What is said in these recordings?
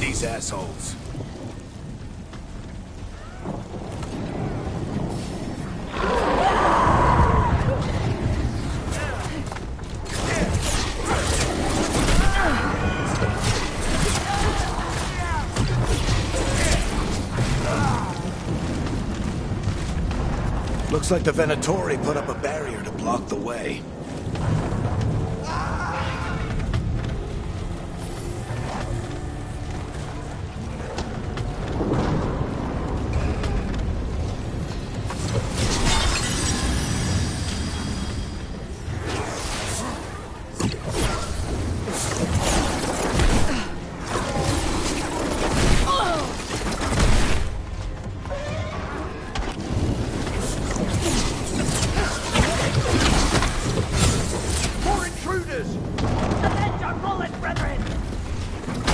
these assholes. Looks like the Venatori put up a barrier to block the way.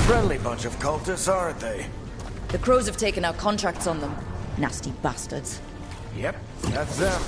Friendly bunch of cultists, aren't they? The crows have taken out contracts on them. Nasty bastards. Yep, that's them.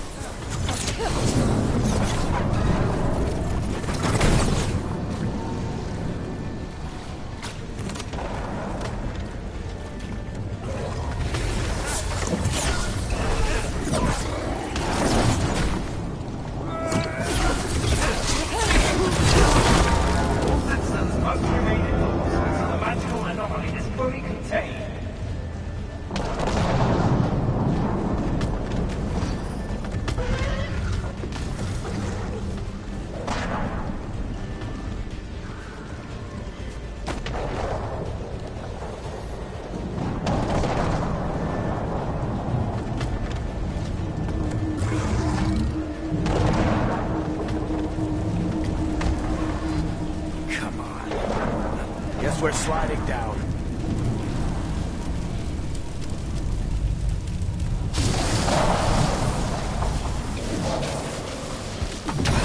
We're sliding down.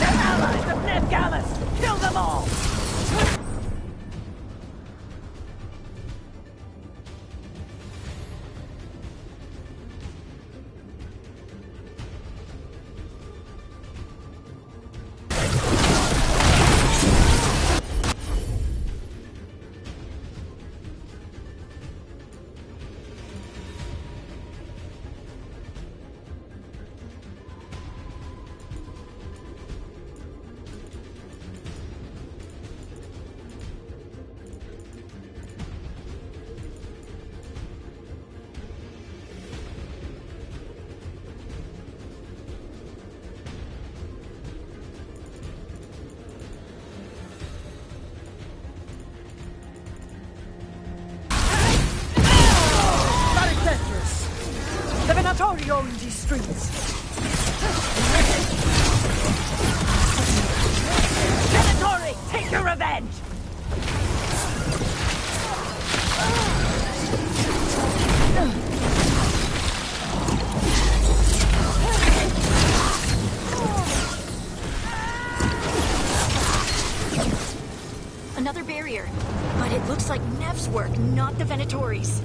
They're allies of Ned Gallus! Kill them all! The Venatori own these streets. Venatori, take your revenge! Another barrier, but it looks like Nev's work, not the Venatori's.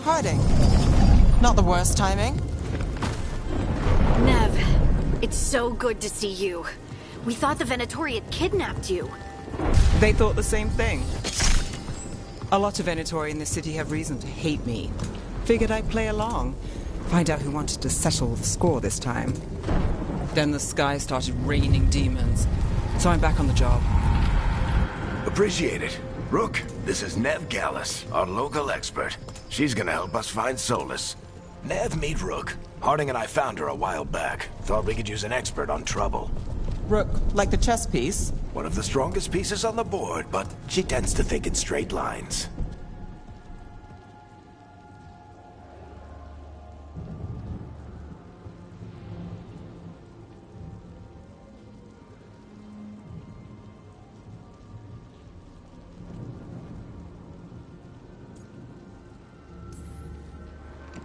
Hiding. Not the worst timing. Nev, it's so good to see you. We thought the Venatori had kidnapped you. They thought the same thing. A lot of Venatori in the city have reason to hate me. Figured I'd play along. Find out who wanted to settle the score this time. Then the sky started raining demons. So I'm back on the job. Appreciate it. Rook, this is Nev Gallus, our local expert. She's gonna help us find Solus. Nev, meet Rook. Harding and I found her a while back. Thought we could use an expert on trouble. Rook, like the chess piece? One of the strongest pieces on the board, but she tends to think in straight lines.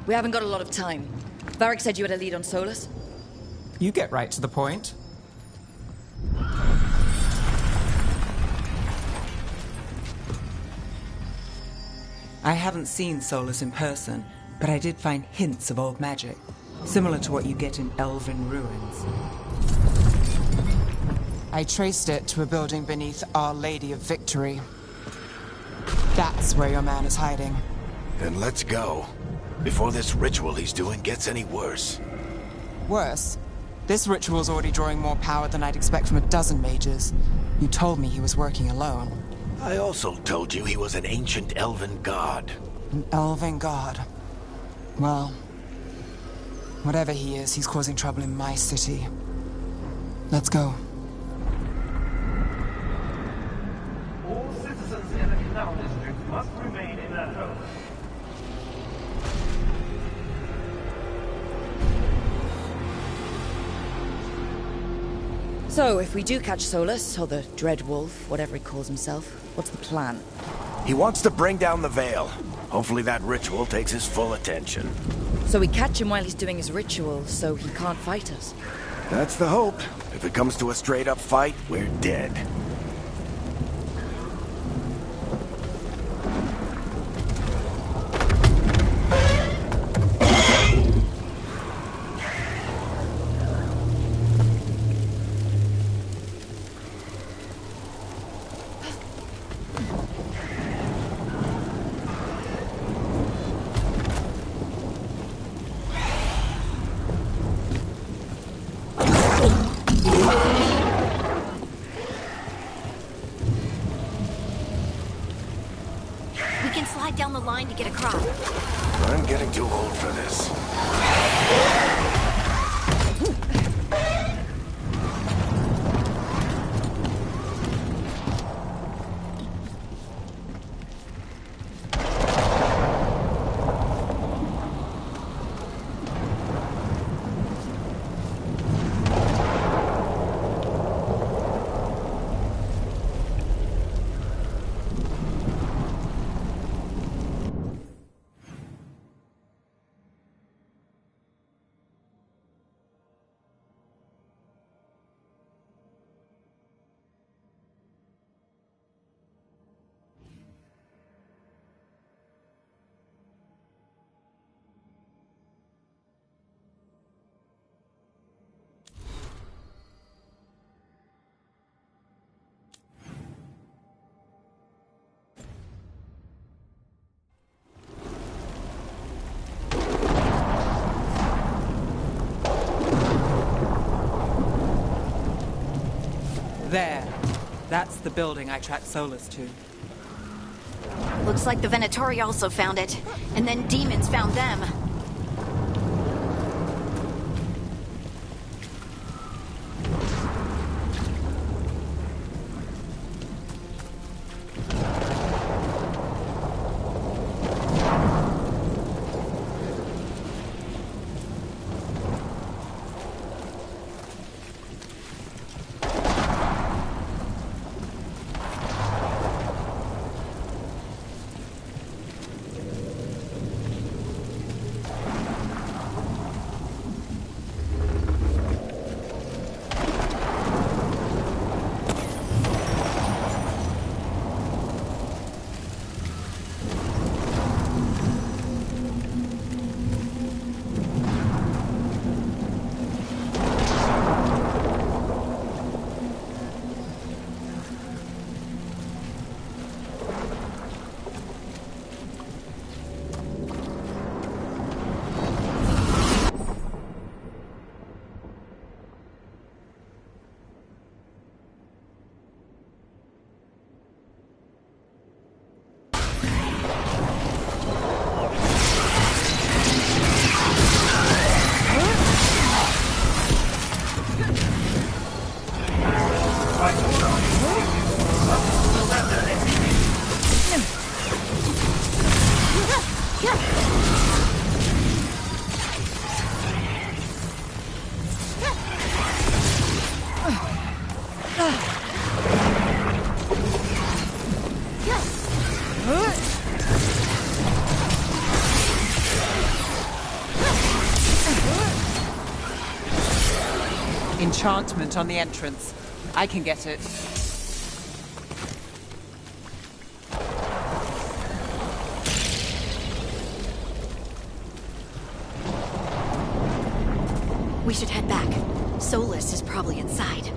We haven't got a lot of time. Varric said you had a lead on Solus. You get right to the point. I haven't seen Solus in person, but I did find hints of old magic, similar to what you get in elven ruins. I traced it to a building beneath Our Lady of Victory. That's where your man is hiding. Then let's go. Before this ritual he's doing gets any worse. Worse, this ritual's already drawing more power than I'd expect from a dozen mages. You told me he was working alone. I also told you he was an ancient elven god. An elven god. Well, whatever he is, he's causing trouble in my city. Let's go. All citizens in the Canal District must remain in their homes. So, if we do catch Solus, or the Dread Wolf, whatever he calls himself, what's the plan? He wants to bring down the Veil. Hopefully that ritual takes his full attention. So we catch him while he's doing his ritual, so he can't fight us. That's the hope. If it comes to a straight-up fight, we're dead. We can slide down the line to get across. I'm getting too old for this. There. That's the building I tracked Solus to. Looks like the Venatori also found it. And then demons found them. Enchantment on the entrance. I can get it. We should head back. Solus is probably inside.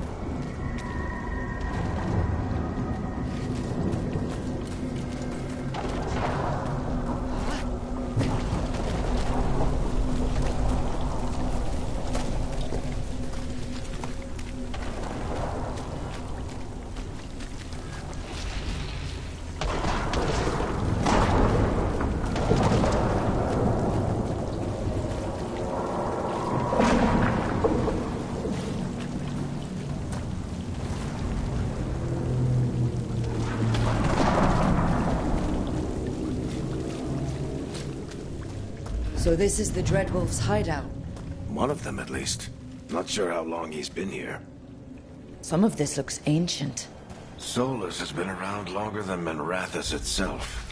So this is the Dreadwolf's hideout. One of them, at least. Not sure how long he's been here. Some of this looks ancient. Solus has been around longer than Manrathus itself.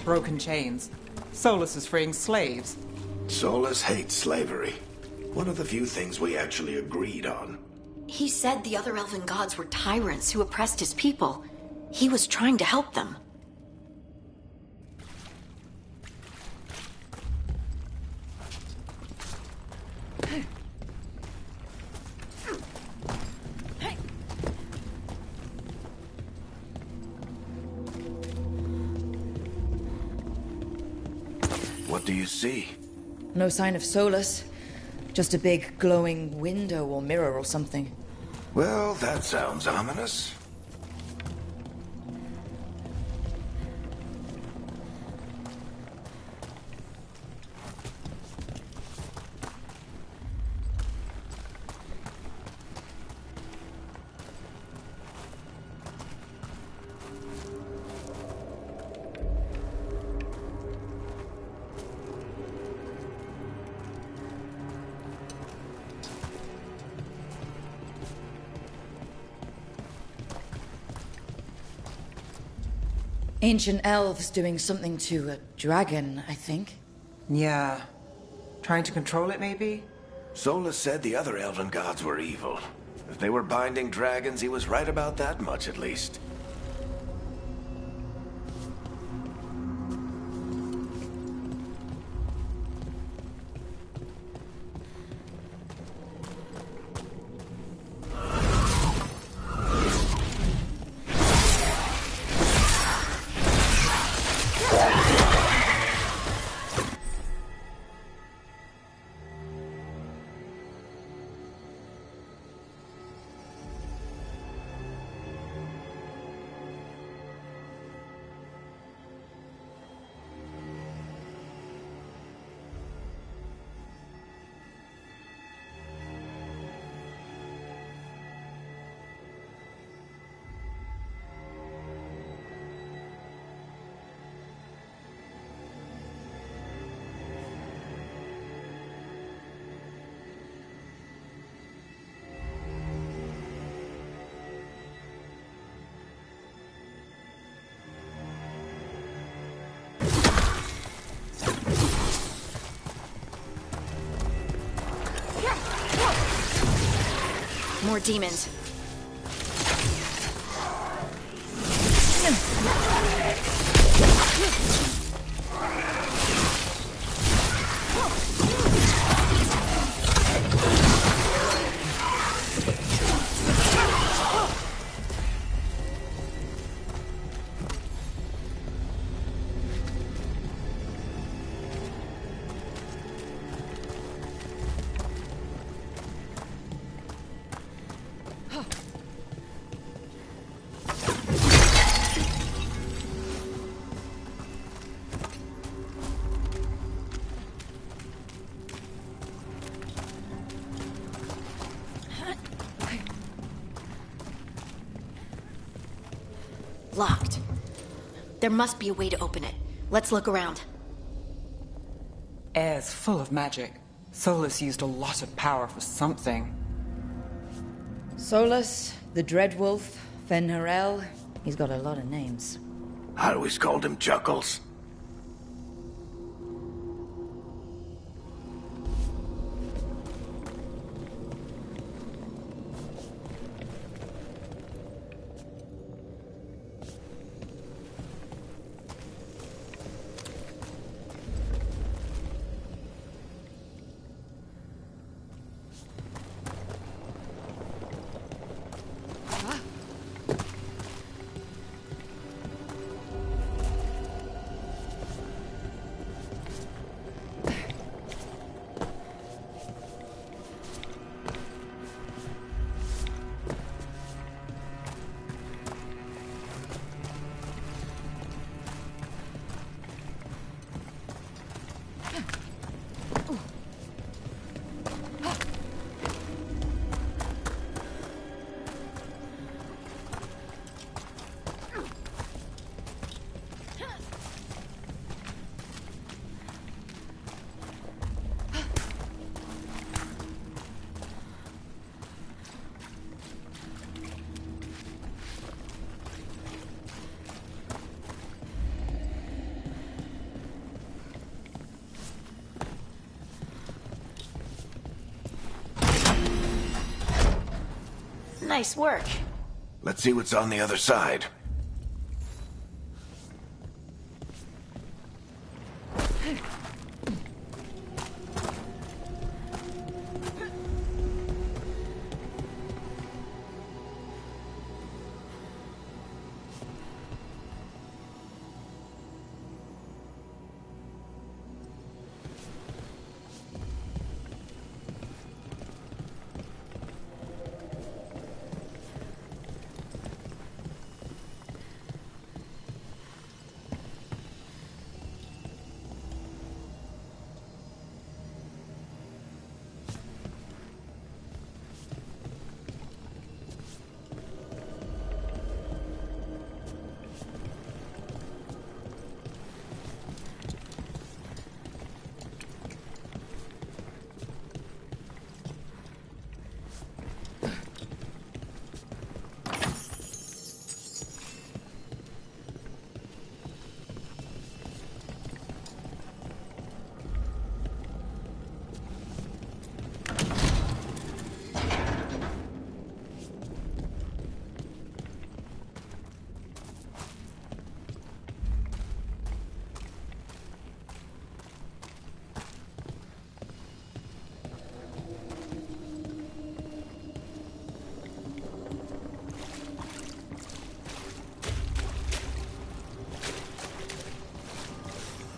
Broken chains. Solus is freeing slaves. Solus hates slavery. One of the few things we actually agreed on. He said the other elven gods were tyrants who oppressed his people. He was trying to help them. What do you see? No sign of Solus. Just a big glowing window or mirror or something. Well, that sounds ominous. Ancient elves doing something to a dragon, I think. Yeah. Trying to control it, maybe? Solus said the other elven gods were evil. If they were binding dragons, he was right about that much, at least. More demons. Locked. There must be a way to open it. Let's look around. Air's full of magic. Solus used a lot of power for something. Solus, the Dreadwolf, Fen'Harel. He's got a lot of names. I always called him Chuckles. Nice work. Let's see what's on the other side.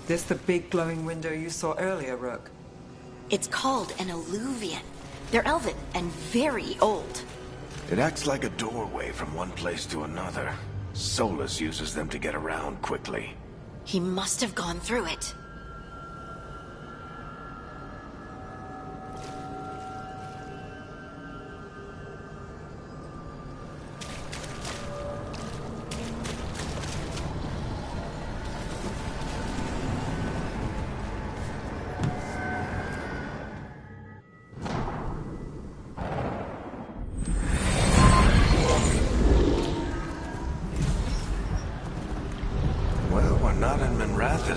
This the big glowing window you saw earlier, Rook? It's called an alluvian. They're elven and very old. It acts like a doorway from one place to another. Solus uses them to get around quickly. He must have gone through it.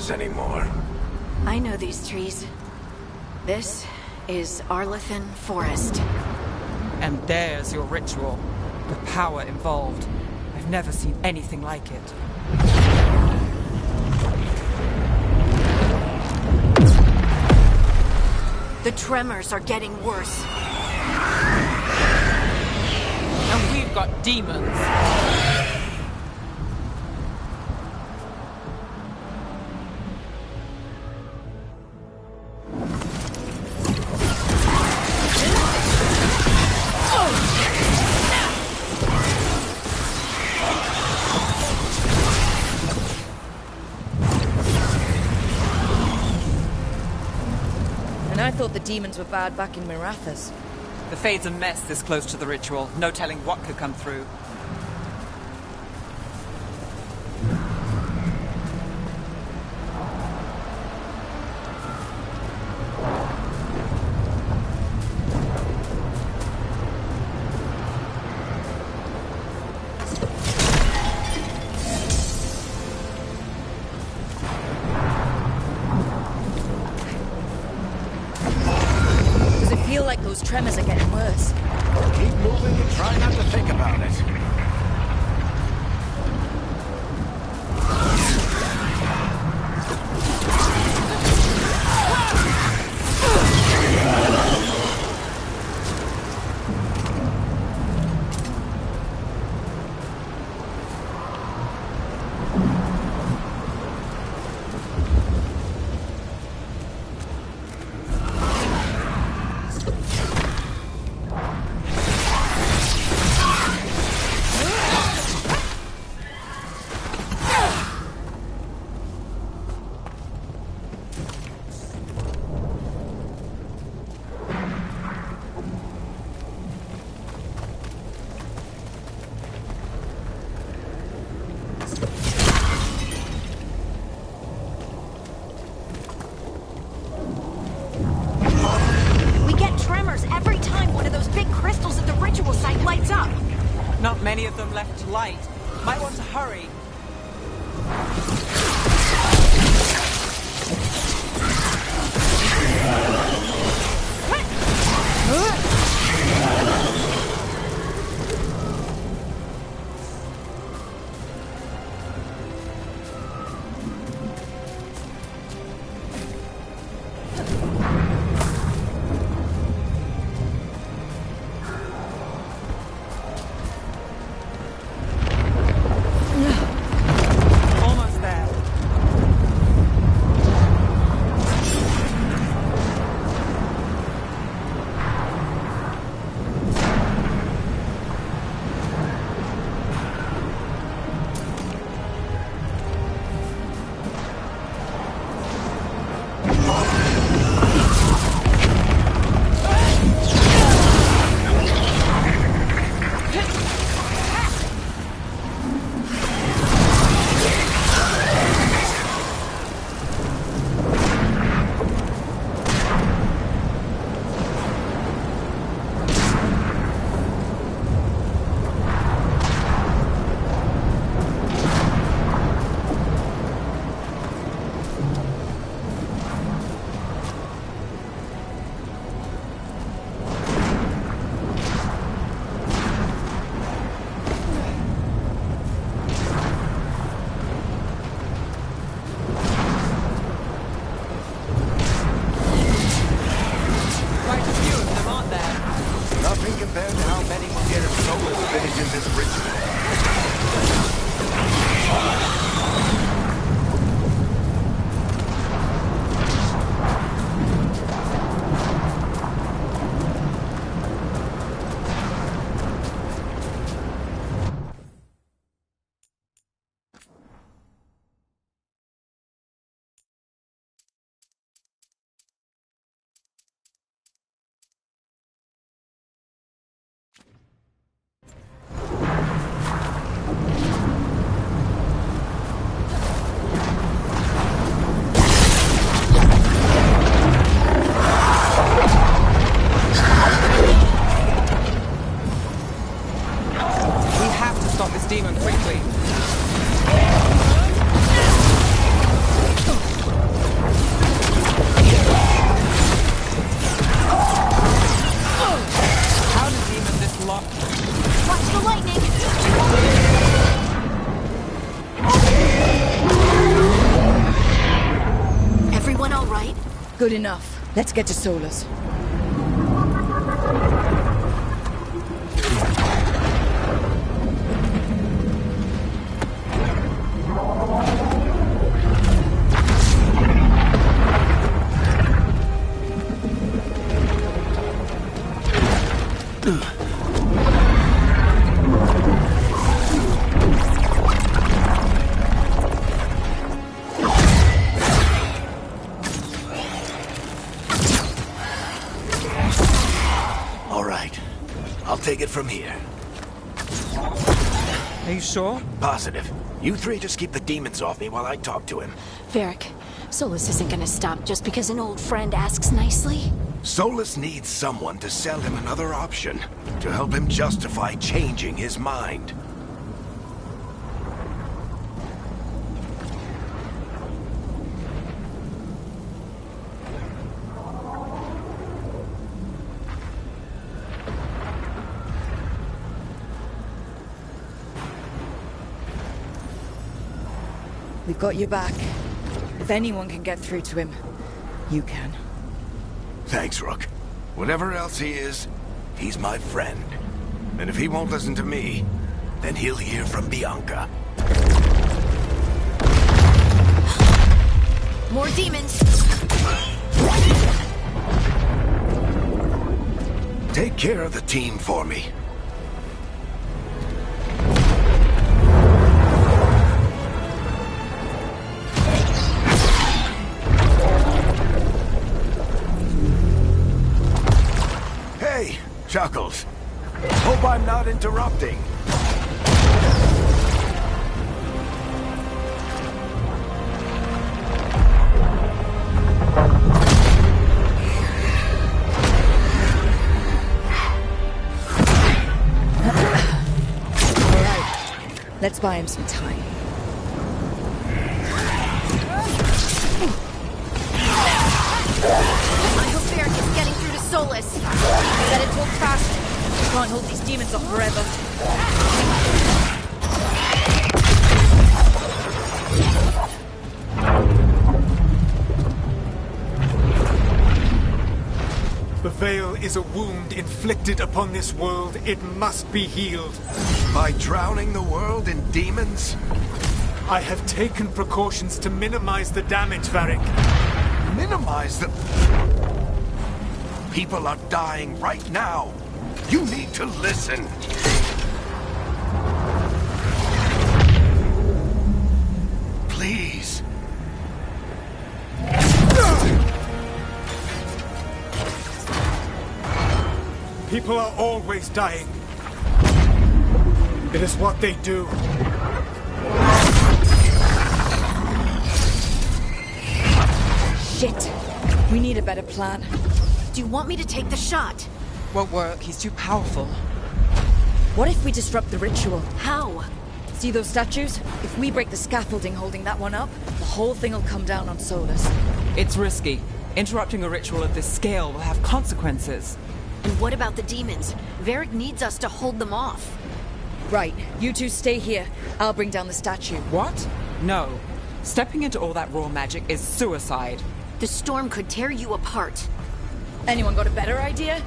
Anymore. I know these trees. This is Arlethan Forest. And there's your ritual. The power involved. I've never seen anything like it. The tremors are getting worse. And we've got demons. I thought the demons were bad back in Mirathas. The Fade's a mess this close to the ritual. No telling what could come through. feel like those tremors are getting worse. Keep moving and try not to think about it. Not many of them left to light. Might want to hurry. demon quickly. How did demon this lock? Watch the lightning! Everyone all right? Good enough. Let's get to Solus. Take it from here. Are you sure? Positive. You three just keep the demons off me while I talk to him. Varric, Solus isn't gonna stop just because an old friend asks nicely. Solus needs someone to sell him another option, to help him justify changing his mind. We've got your back. If anyone can get through to him, you can. Thanks, Rook. Whatever else he is, he's my friend. And if he won't listen to me, then he'll hear from Bianca. More demons! Take care of the team for me. Hey, Chuckles. Hope I'm not interrupting. Let's buy him some time. I hope Veilguard is getting through to Solus. Better talk fast. We can't hold these demons off forever. The Veil is a wound inflicted upon this world. It must be healed. By drowning the world in demons? I have taken precautions to minimize the damage, Varric. Minimize the... People are dying right now. You need to listen. Please. People are always dying. It is what they do. Shit. We need a better plan. Do you want me to take the shot? Won't work, he's too powerful. What if we disrupt the ritual? How? See those statues? If we break the scaffolding holding that one up, the whole thing will come down on Solus. It's risky. Interrupting a ritual of this scale will have consequences. And what about the demons? Veilguard needs us to hold them off. Right, you two stay here. I'll bring down the statue. What? No. Stepping into all that raw magic is suicide. The storm could tear you apart. Anyone got a better idea?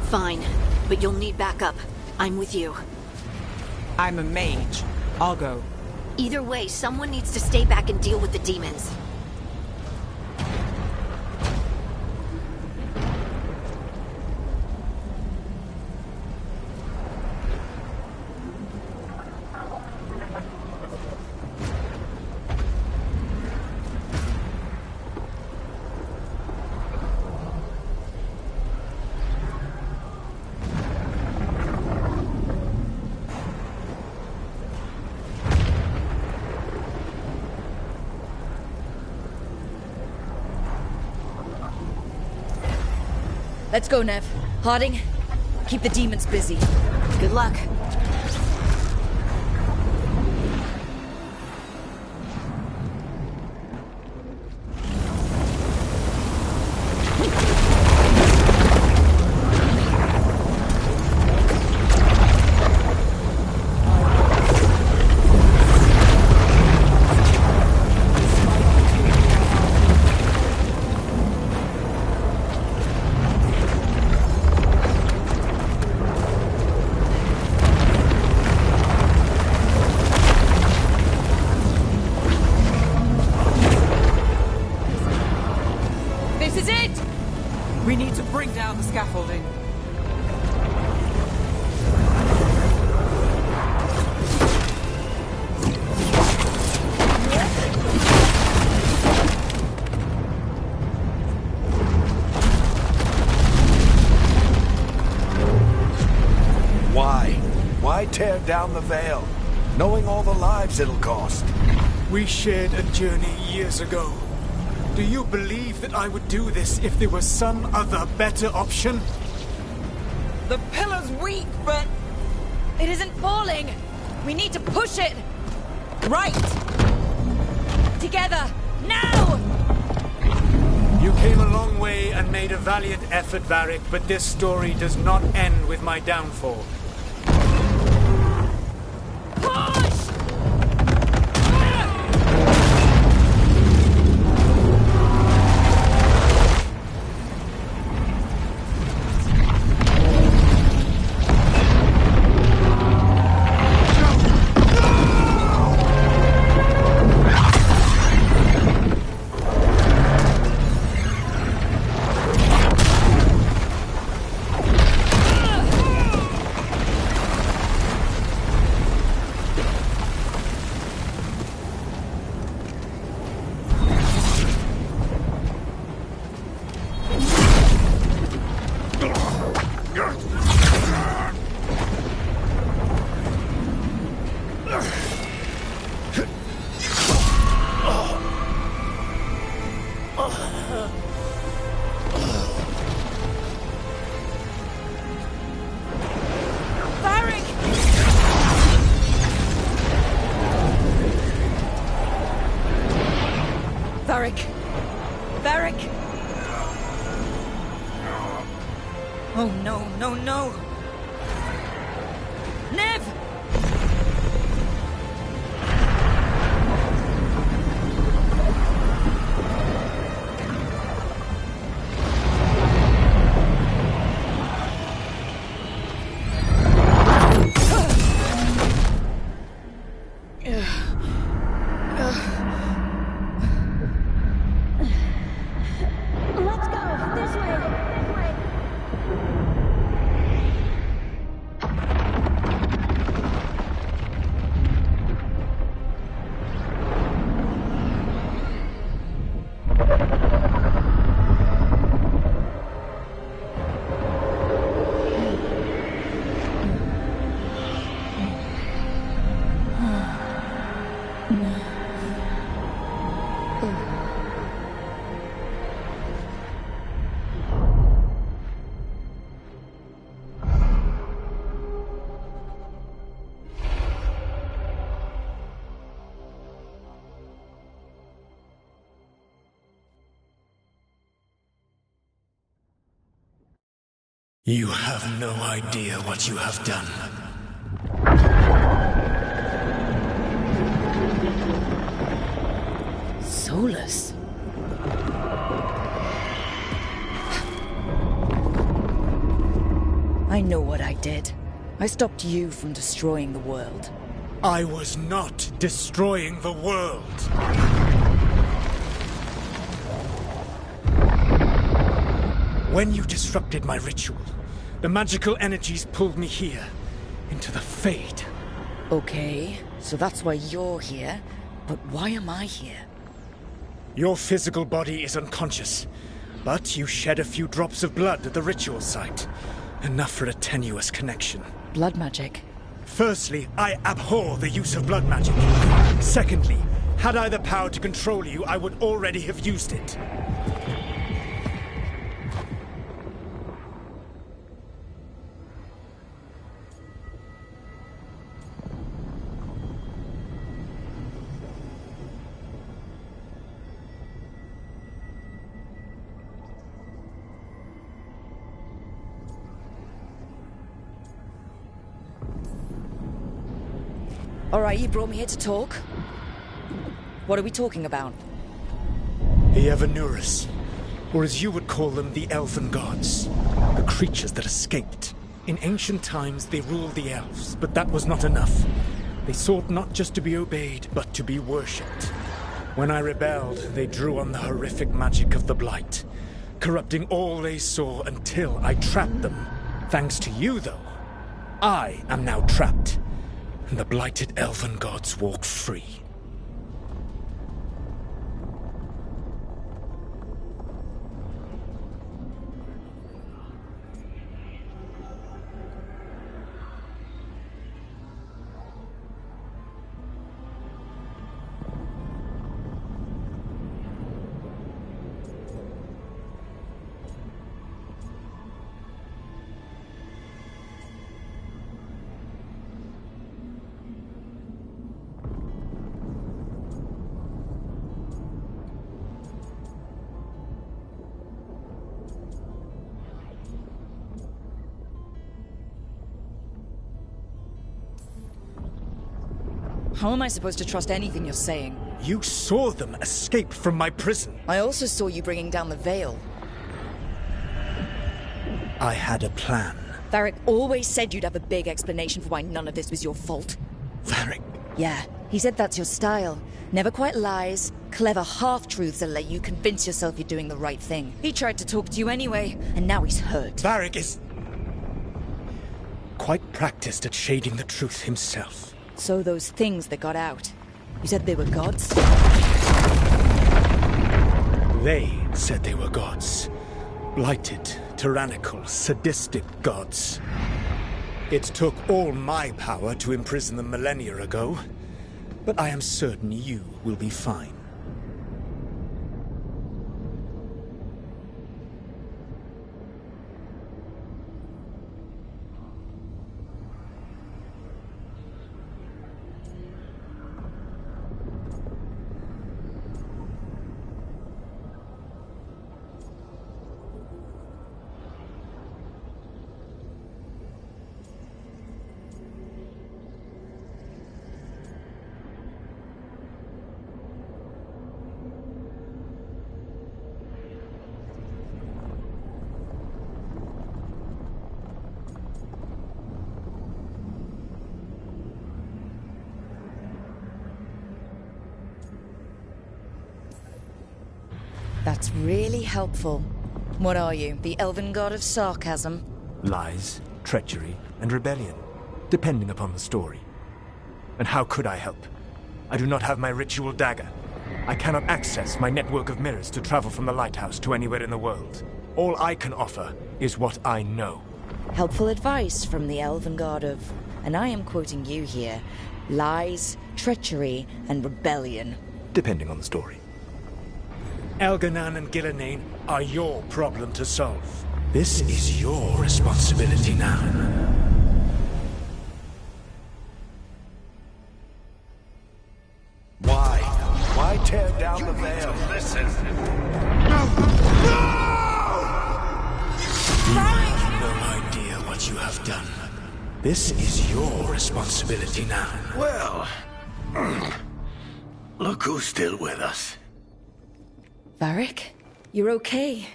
Fine, but you'll need backup. I'm with you. I'm a mage. I'll go. Either way, someone needs to stay back and deal with the demons. Let's go, Nev. Harding, keep the demons busy. Good luck. This is it! We need to bring down the scaffolding. Why? Why tear down the Veil? Knowing all the lives it'll cost. We shared a journey years ago. Do you believe that I would do this if there was some other better option? The pillar's weak, but... It isn't falling! We need to push it! Right! Together! Now! You came a long way and made a valiant effort, Varric, but this story does not end with my downfall. Push! Varric! Varric! Varric! Oh no, no, no! Nev! Let's go! This way! You have no idea what you have done. Solus? I know what I did. I stopped you from destroying the world. I was not destroying the world. When you disrupted my ritual, the magical energies pulled me here, into the Fade. Okay, so that's why you're here. But why am I here? Your physical body is unconscious, but you shed a few drops of blood at the ritual site. Enough for a tenuous connection. Blood magic. Firstly, I abhor the use of blood magic. Secondly, had I the power to control you, I would already have used it. Alright, you brought me here to talk. What are we talking about? The Evanurus, or as you would call them, the Elven Gods. The creatures that escaped. In ancient times, they ruled the elves, but that was not enough. They sought not just to be obeyed, but to be worshipped. When I rebelled, they drew on the horrific magic of the Blight, corrupting all they saw until I trapped them. Thanks to you, though, I am now trapped, and the blighted Elven Gods walk free. How am I supposed to trust anything you're saying? You saw them escape from my prison. I also saw you bringing down the veil. I had a plan. Varric always said you'd have a big explanation for why none of this was your fault. Varric. Yeah, he said that's your style. Never quite lies, clever half-truths that let you convince yourself you're doing the right thing. He tried to talk to you anyway, and now he's hurt. Varric is quite practiced at shading the truth himself. So those things that got out, you said they were gods? They said they were gods. Blighted, tyrannical, sadistic gods. It took all my power to imprison them millennia ago, but I am certain you will be fine. That's really helpful. What are you, the elven god of sarcasm? Lies, treachery, and rebellion, depending upon the story. And how could I help? I do not have my ritual dagger. I cannot access my network of mirrors to travel from the lighthouse to anywhere in the world. All I can offer is what I know. Helpful advice from the elven god of, and I am quoting you here, lies, treachery, and rebellion. Depending on the story. Elganan and Gillenane are your problem to solve. This is your responsibility now. Why tear down the veil? Listen. You have no idea what you have done. This is your responsibility now. Well, look who's still with us. Varric, you're okay.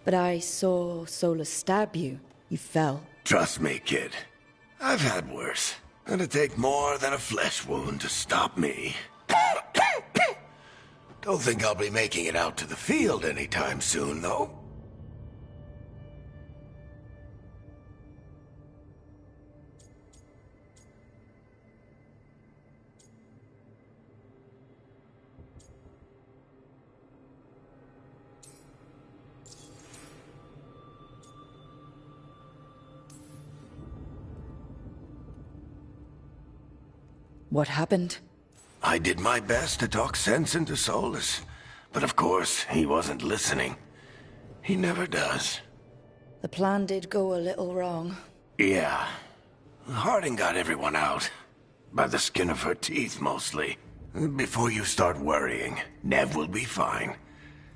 But I saw Solus stab you. You fell. Trust me, kid. I've had worse. It'd take more than a flesh wound to stop me. Don't think I'll be making it out to the field anytime soon, though. What happened? I did my best to talk sense into Solus, but of course, he wasn't listening. He never does. The plan did go a little wrong. Yeah. Harding got everyone out. By the skin of her teeth, mostly. Before you start worrying, Nev will be fine.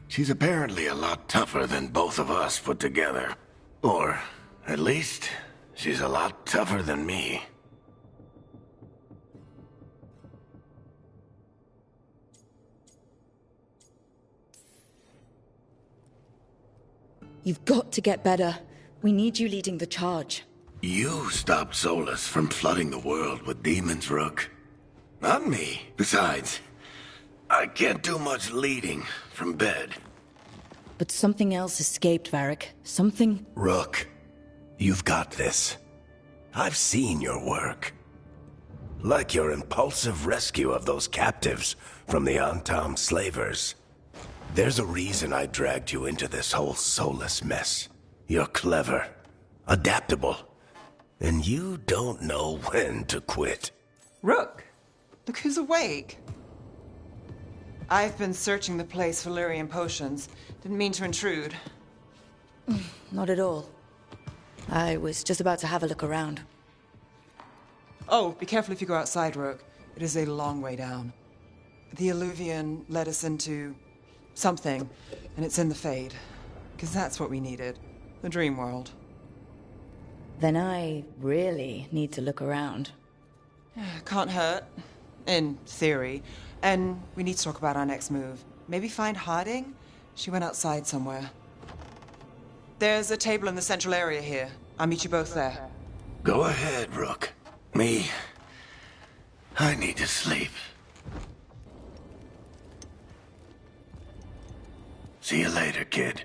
She's apparently a lot tougher than both of us put together. Or, at least, she's a lot tougher than me. You've got to get better. We need you leading the charge. You stopped Solus from flooding the world with demons, Rook. Not me. Besides, I can't do much leading from bed. But something else escaped, Varric. Something... Rook, you've got this. I've seen your work. Like your impulsive rescue of those captives from the Antam slavers. There's a reason I dragged you into this whole Solus mess. You're clever, adaptable, and you don't know when to quit. Rook, look who's awake. I've been searching the place for Lyrian potions. Didn't mean to intrude. Not at all. I was just about to have a look around. Oh, be careful if you go outside, Rook. It is a long way down. The Alluvian led us into something, and it's in the Fade. Because that's what we needed. The dream world. Then I really need to look around. Can't hurt. In theory. And we need to talk about our next move. Maybe find Harding? She went outside somewhere. There's a table in the central area here. I'll meet you both there. Go ahead, Rook. Me, I need to sleep. See you later, kid.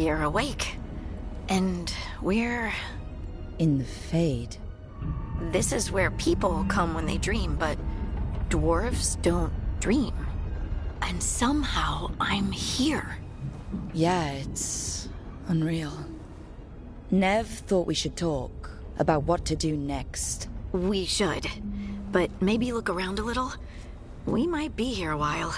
You're awake. And we're... In the Fade. This is where people come when they dream, but dwarves don't dream. And somehow I'm here. Yeah, it's unreal. Nev thought we should talk about what to do next. We should. But maybe look around a little. We might be here a while.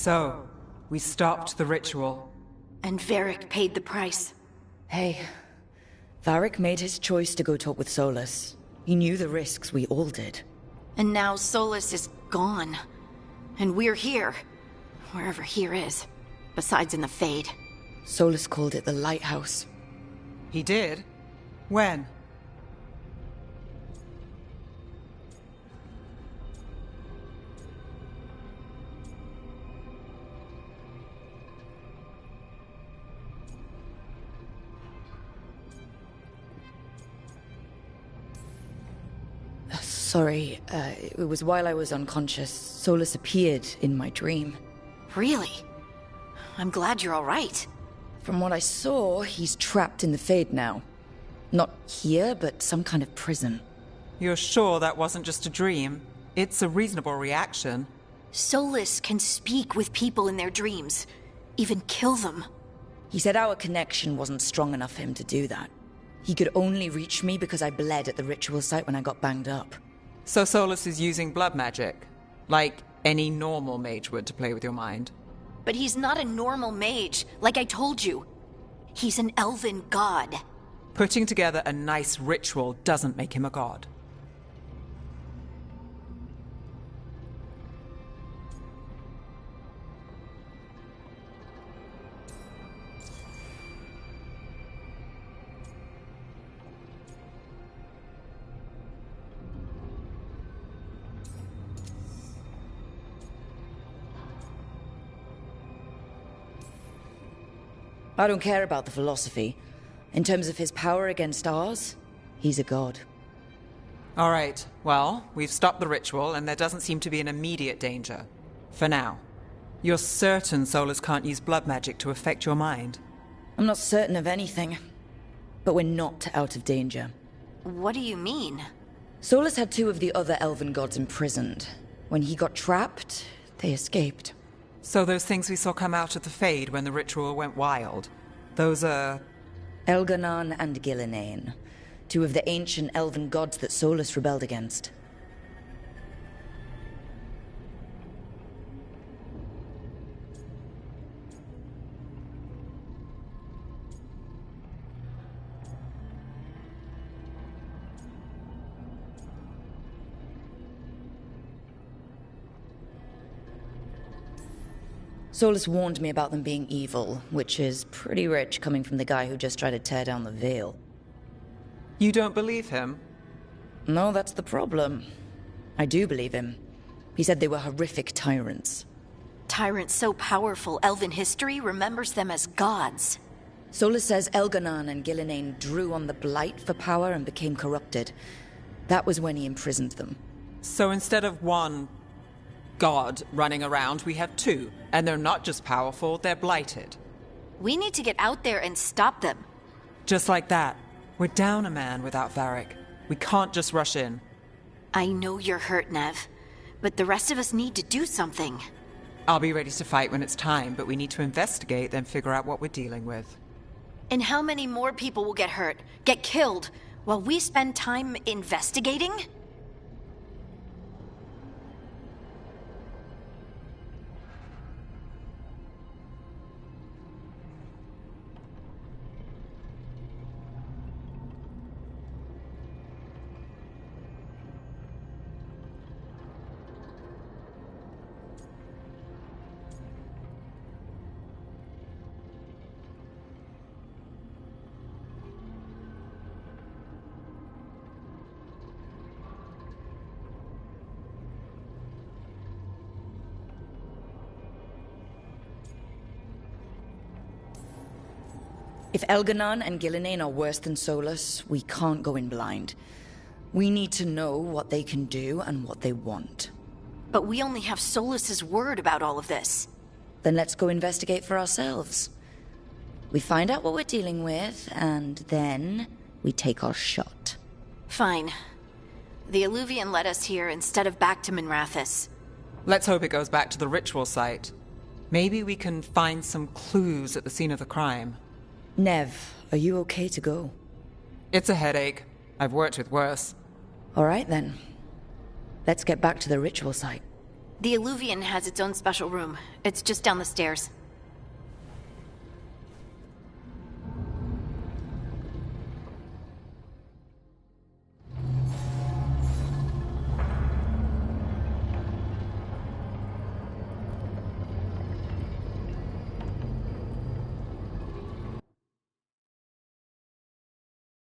So, we stopped the ritual. And Varric paid the price. Hey, Varric made his choice to go talk with Solus. He knew the risks, we all did. And now Solus is gone. And we're here. Wherever here is. Besides in the Fade. Solus called it the Lighthouse. He did? When? Sorry, it was while I was unconscious. Solus appeared in my dream. Really? I'm glad you're alright. From what I saw, he's trapped in the Fade now. Not here, but some kind of prison. You're sure that wasn't just a dream? It's a reasonable reaction. Solus can speak with people in their dreams. Even kill them. He said our connection wasn't strong enough for him to do that. He could only reach me because I bled at the ritual site when I got banged up. So Solus is using blood magic? Like any normal mage would to play with your mind? But he's not a normal mage, like I told you. He's an elven god. Putting together a nice ritual doesn't make him a god. I don't care about the philosophy. In terms of his power against ours, he's a god. All right, well, we've stopped the ritual and there doesn't seem to be an immediate danger. For now. You're certain Solus can't use blood magic to affect your mind? I'm not certain of anything, but we're not out of danger. What do you mean? Solus had two of the other elven gods imprisoned. When he got trapped, they escaped. So those things we saw come out of the Fade when the ritual went wild, those are... Elganon and Gillinane, two of the ancient elven gods that Solus rebelled against. Solus warned me about them being evil, which is pretty rich coming from the guy who just tried to tear down the Veil. You don't believe him? No, that's the problem. I do believe him. He said they were horrific tyrants. Tyrants so powerful, elven history remembers them as gods. Solus says Elganon and Gillinane drew on the Blight for power and became corrupted. That was when he imprisoned them. So instead of one god running around, we have two. And they're not just powerful, they're blighted. We need to get out there and stop them. Just like that. We're down a man without Varric. We can't just rush in. I know you're hurt, Nev. But the rest of us need to do something. I'll be ready to fight when it's time, but we need to investigate, then figure out what we're dealing with. And how many more people will get hurt, get killed, while we spend time investigating? If Elganon and Gillinane are worse than Solus, we can't go in blind. We need to know what they can do and what they want. But we only have Solus's word about all of this. Then let's go investigate for ourselves. We find out what we're dealing with, and then we take our shot. Fine. The Alluvian led us here instead of back to Minrathous. Let's hope it goes back to the ritual site. Maybe we can find some clues at the scene of the crime. Nev, are you okay to go? It's a headache. I've worked with worse. All right then. Let's get back to the ritual site. The Illuvian has its own special room. It's just down the stairs.